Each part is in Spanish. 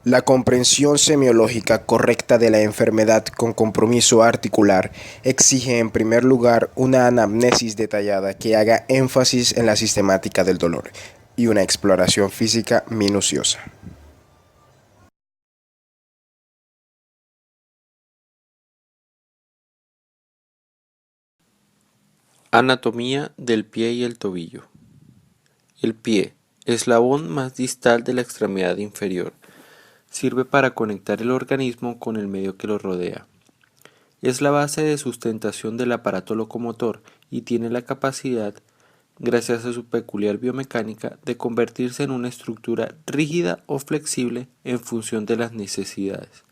La comprensión semiológica correcta de la enfermedad con compromiso articular exige en primer lugar una anamnesis detallada que haga énfasis en la sistemática del dolor y una exploración física minuciosa. Anatomía del pie y el tobillo. El pie, eslabón más distal de la extremidad inferior, sirve para conectar el organismo con el medio que lo rodea. Es la base de sustentación del aparato locomotor y tiene la capacidad, gracias a su peculiar biomecánica, de convertirse en una estructura rígida o flexible en función de las necesidades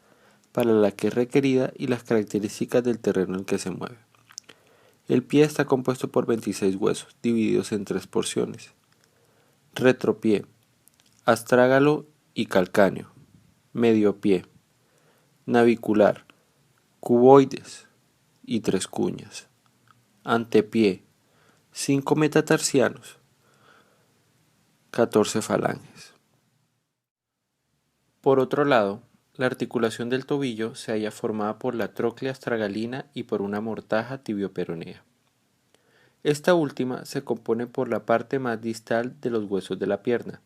para la que es requerida y las características del terreno en que se mueve. El pie está compuesto por 26 huesos, divididos en tres porciones: retropié, astrágalo y calcáneo; mediopié, navicular, cuboides y tres cuñas; antepié, 5 metatarsianos, 14 falanges. Por otro lado, la articulación del tobillo se halla formada por la tróclea astragalina y por una mortaja tibioperonea. Esta última se compone por la parte más distal de los huesos de la pierna.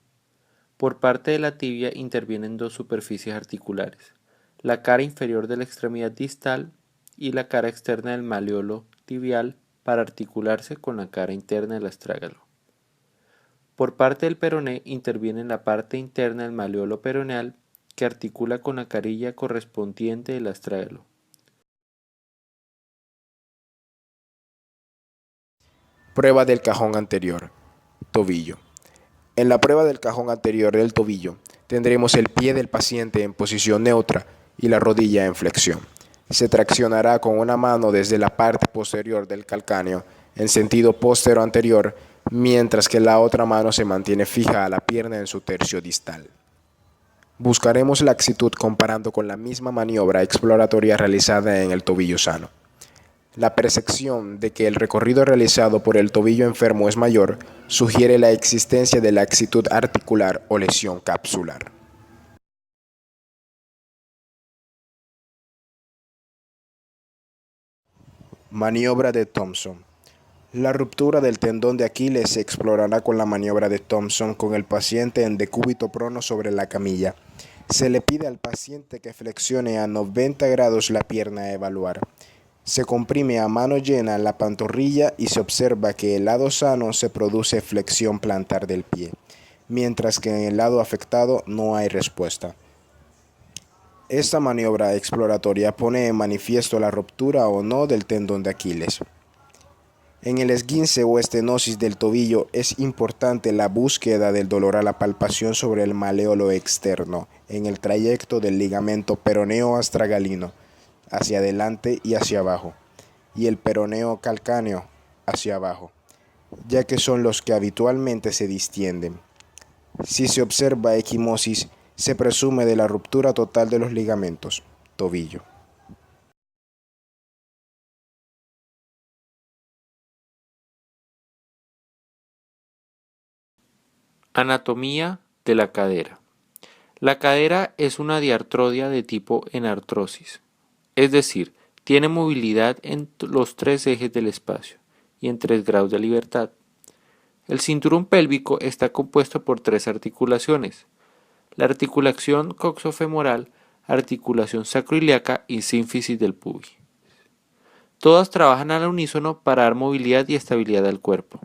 Por parte de la tibia intervienen dos superficies articulares: la cara inferior de la extremidad distal y la cara externa del maleolo tibial, para articularse con la cara interna del astrágalo. Por parte del peroné interviene la parte interna del maleolo peroneal, que articula con la carilla correspondiente del astrágalo. Prueba del cajón anterior. Tobillo. En la prueba del cajón anterior del tobillo tendremos el pie del paciente en posición neutra y la rodilla en flexión. Se traccionará con una mano desde la parte posterior del calcáneo en sentido postero-anterior, mientras que la otra mano se mantiene fija a la pierna en su tercio distal. Buscaremos laxitud comparando con la misma maniobra exploratoria realizada en el tobillo sano. La percepción de que el recorrido realizado por el tobillo enfermo es mayor sugiere la existencia de laxitud articular o lesión capsular. Maniobra de Thompson. La ruptura del tendón de Aquiles se explorará con la maniobra de Thompson con el paciente en decúbito prono sobre la camilla. Se le pide al paciente que flexione a 90 grados la pierna a evaluar. Se comprime a mano llena la pantorrilla y se observa que el lado sano se produce flexión plantar del pie, mientras que en el lado afectado no hay respuesta. Esta maniobra exploratoria pone en manifiesto la ruptura o no del tendón de Aquiles. En el esguince o estenosis del tobillo es importante la búsqueda del dolor a la palpación sobre el maleolo externo en el trayecto del ligamento peroneo astragalino hacia adelante y hacia abajo, y el peroneo calcáneo hacia abajo, ya que son los que habitualmente se distienden. Si se observa equimosis, se presume de la ruptura total de los ligamentos, tobillo. Anatomía de la cadera. La cadera es una diartrodia de tipo enartrosis, es decir, tiene movilidad en los tres ejes del espacio y en 3 grados de libertad. El cinturón pélvico está compuesto por 3 articulaciones: la articulación coxofemoral, articulación sacroiliaca y sínfisis del pubis. Todas trabajan al unísono para dar movilidad y estabilidad al cuerpo.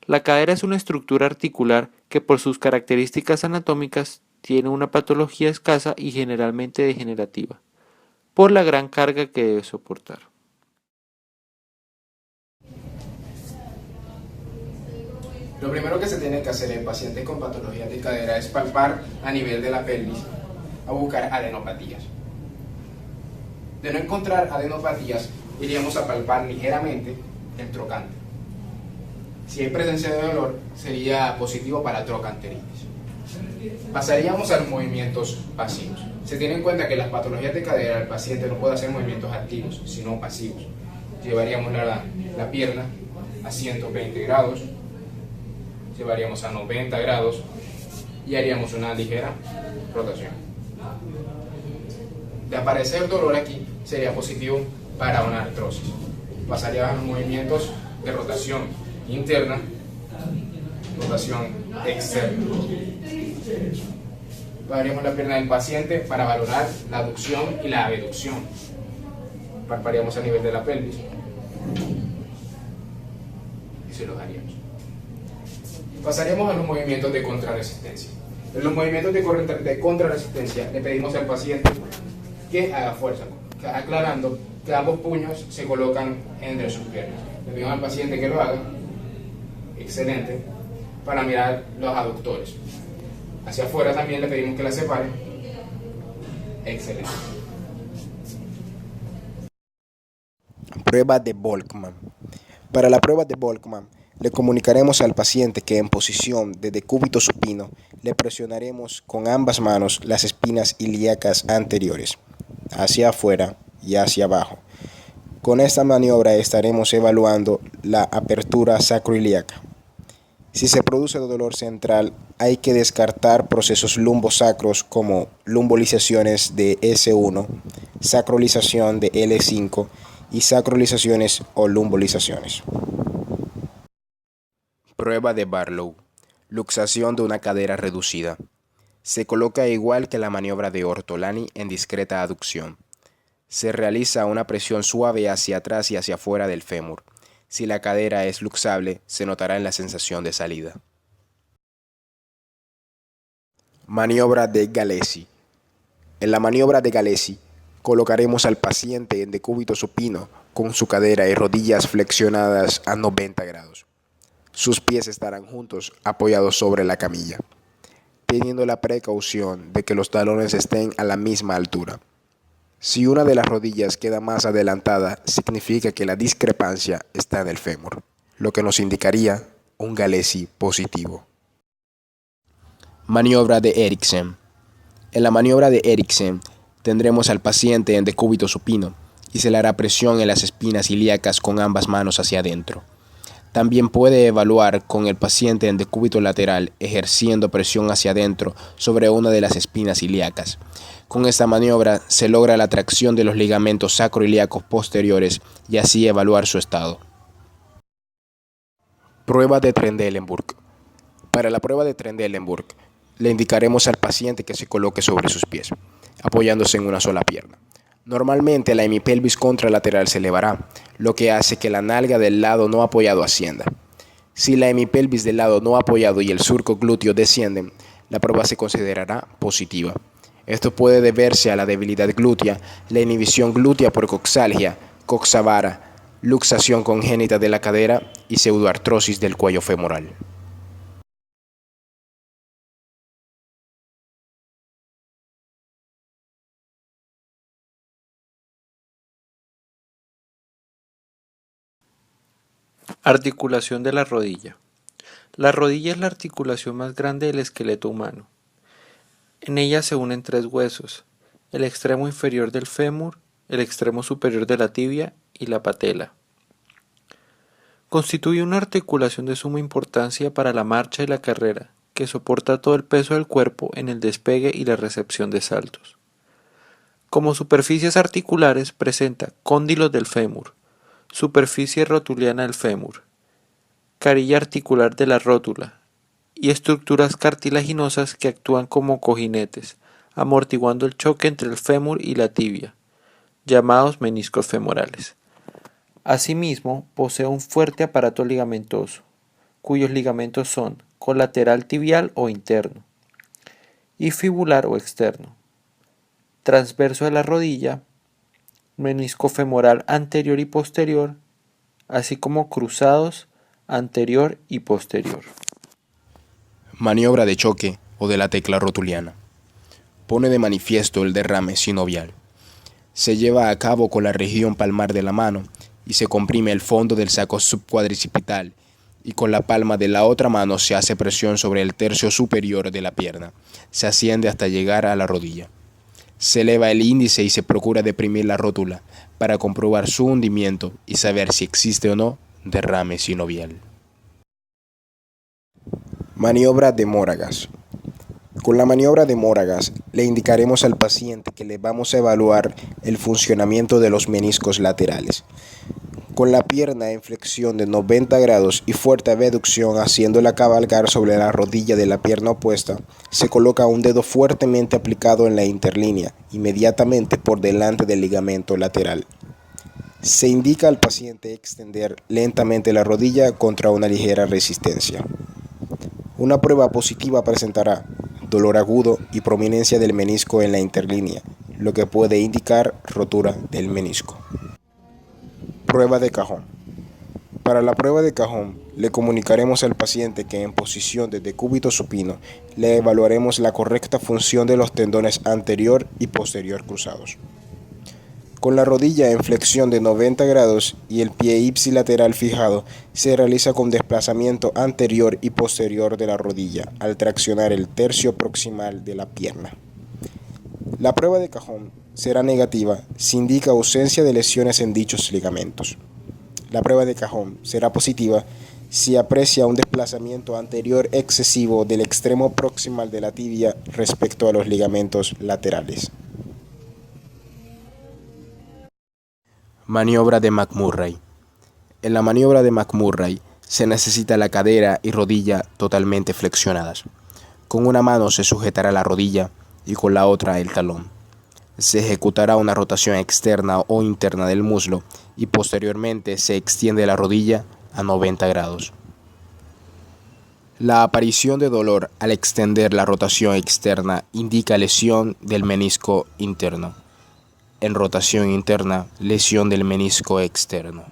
La cadera es una estructura articular que, por sus características anatómicas, tiene una patología escasa y generalmente degenerativa, por la gran carga que debe soportar. Lo primero que se tiene que hacer en pacientes con patologías de cadera es palpar a nivel de la pelvis, a buscar adenopatías. De no encontrar adenopatías, iríamos a palpar ligeramente el trocánter. Si hay presencia de dolor, sería positivo para trocanteritis. Pasaríamos a los movimientos pasivos. Se tiene en cuenta que en las patologías de cadera el paciente no puede hacer movimientos activos, sino pasivos. Llevaríamos la pierna a 120 grados, llevaríamos a 90 grados y haríamos una ligera rotación. De aparecer dolor aquí, sería positivo para una artrosis. Pasaría a los movimientos de rotación interna, rotación externa. Palparíamos la pierna del paciente para valorar la aducción y la abducción. Palparíamos a nivel de la pelvis y se los haríamos. Pasaríamos a los movimientos de contrarresistencia. En los movimientos de contrarresistencia le pedimos al paciente que haga fuerza, aclarando que ambos puños se colocan entre sus piernas. Le pedimos al paciente que lo haga, excelente, para mirar los aductores. Hacia afuera también le pedimos que la separe, excelente. Prueba de Volkmann. Para la prueba de Volkmann, le comunicaremos al paciente que en posición de decúbito supino le presionaremos con ambas manos las espinas ilíacas anteriores, hacia afuera y hacia abajo. Con esta maniobra estaremos evaluando la apertura sacroiliaca. Si se produce dolor central, hay que descartar procesos lumbosacros como lumbolizaciones de S1, sacrolización de L5 y sacrolizaciones o lumbolizaciones. Prueba de Barlow. Luxación de una cadera reducida. Se coloca igual que la maniobra de Ortolani en discreta aducción. Se realiza una presión suave hacia atrás y hacia afuera del fémur. Si la cadera es luxable, se notará en la sensación de salida. Maniobra de Galesi. En la maniobra de Galesi, colocaremos al paciente en decúbito supino con su cadera y rodillas flexionadas a 90 grados. Sus pies estarán juntos, apoyados sobre la camilla, teniendo la precaución de que los talones estén a la misma altura. Si una de las rodillas queda más adelantada, significa que la discrepancia está en el fémur, lo que nos indicaría un Galesi positivo. Maniobra de Eriksen. En la maniobra de Eriksen, tendremos al paciente en decúbito supino y se le hará presión en las espinas ilíacas con ambas manos hacia adentro. También puede evaluar con el paciente en decúbito lateral ejerciendo presión hacia adentro sobre una de las espinas ilíacas. Con esta maniobra se logra la tracción de los ligamentos sacroiliacos posteriores y así evaluar su estado. Prueba de Trendelenburg. Para la prueba de Trendelenburg, le indicaremos al paciente que se coloque sobre sus pies, apoyándose en una sola pierna. Normalmente la hemipelvis contralateral se elevará, lo que hace que la nalga del lado no apoyado ascienda. Si la hemipelvis del lado no apoyado y el surco glúteo descienden, la prueba se considerará positiva. Esto puede deberse a la debilidad glútea, la inhibición glútea por coxalgia, coxavara, luxación congénita de la cadera y pseudoartrosis del cuello femoral. Articulación de la rodilla. La rodilla es la articulación más grande del esqueleto humano. En ella se unen tres huesos, el extremo inferior del fémur, el extremo superior de la tibia y la patela. Constituye una articulación de suma importancia para la marcha y la carrera, que soporta todo el peso del cuerpo en el despegue y la recepción de saltos. Como superficies articulares presenta cóndilos del fémur, superficie rotuliana del fémur, carilla articular de la rótula y estructuras cartilaginosas que actúan como cojinetes, amortiguando el choque entre el fémur y la tibia, llamados meniscos femorales. Asimismo, posee un fuerte aparato ligamentoso, cuyos ligamentos son colateral tibial o interno, y fibular o externo, transverso de la rodilla, menisco femoral anterior y posterior, así como cruzados anterior y posterior. Maniobra de choque o de la tecla rotuliana. Pone de manifiesto el derrame sinovial. Se lleva a cabo con la región palmar de la mano y se comprime el fondo del saco subcuadricipital y con la palma de la otra mano se hace presión sobre el tercio superior de la pierna. Se asciende hasta llegar a la rodilla. Se eleva el índice y se procura deprimir la rótula para comprobar su hundimiento y saber si existe o no derrame sinovial. Maniobra de Moragas. Con la maniobra de Moragas, le indicaremos al paciente que le vamos a evaluar el funcionamiento de los meniscos laterales. Con la pierna en flexión de 90 grados y fuerte abducción haciéndola cabalgar sobre la rodilla de la pierna opuesta, se coloca un dedo fuertemente aplicado en la interlínea, inmediatamente por delante del ligamento lateral. Se indica al paciente extender lentamente la rodilla contra una ligera resistencia. Una prueba positiva presentará dolor agudo y prominencia del menisco en la interlínea, lo que puede indicar rotura del menisco. Prueba de cajón. Para la prueba de cajón, le comunicaremos al paciente que en posición de decúbito supino le evaluaremos la correcta función de los tendones anterior y posterior cruzados. Con la rodilla en flexión de 90 grados y el pie ipsilateral fijado, se realiza con desplazamiento anterior y posterior de la rodilla al traccionar el tercio proximal de la pierna. La prueba de cajón será negativa si indica ausencia de lesiones en dichos ligamentos. La prueba de cajón será positiva si aprecia un desplazamiento anterior excesivo del extremo proximal de la tibia respecto a los ligamentos laterales. Maniobra de McMurray. En la maniobra de McMurray se necesita la cadera y rodilla totalmente flexionadas. Con una mano se sujetará la rodilla y con la otra el talón. Se ejecutará una rotación externa o interna del muslo y posteriormente se extiende la rodilla a 90 grados. La aparición de dolor al extender la rotación externa indica lesión del menisco interno. En rotación interna, lesión del menisco externo.